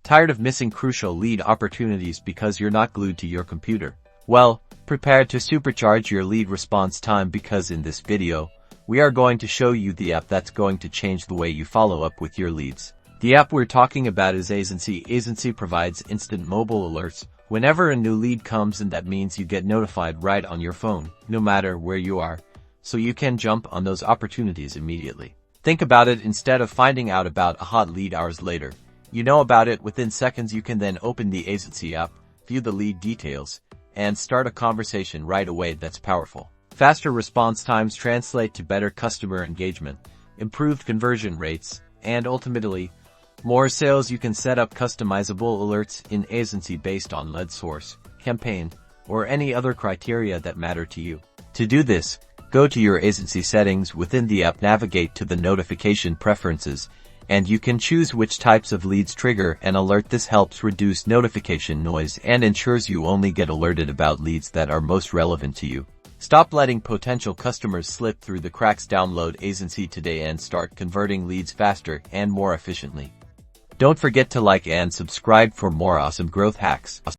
Tired of missing crucial lead opportunities because you're not glued to your computer? Well, prepare to supercharge your lead response time, because in this video, we are going to show you the app that's going to change the way you follow up with your leads. The app we're talking about is Aisensy. Aisensy provides instant mobile alerts whenever a new lead comes, and that means you get notified right on your phone, no matter where you are, so you can jump on those opportunities immediately. Think about it. Instead of finding out about a hot lead hours later, you know about it within seconds. You can then open the Aisensy app, view the lead details, and start a conversation right away. That's powerful. Faster response times translate to better customer engagement, improved conversion rates, and ultimately, more sales. You can set up customizable alerts in Aisensy based on lead source, campaign, or any other criteria that matter to you. To do this, go to your Aisensy settings within the app, navigate to the notification preferences, and you can choose which types of leads trigger an alert. This helps reduce notification noise and ensures you only get alerted about leads that are most relevant to you. Stop letting potential customers slip through the cracks. Download Aisensy today and start converting leads faster and more efficiently. Don't forget to like and subscribe for more awesome growth hacks.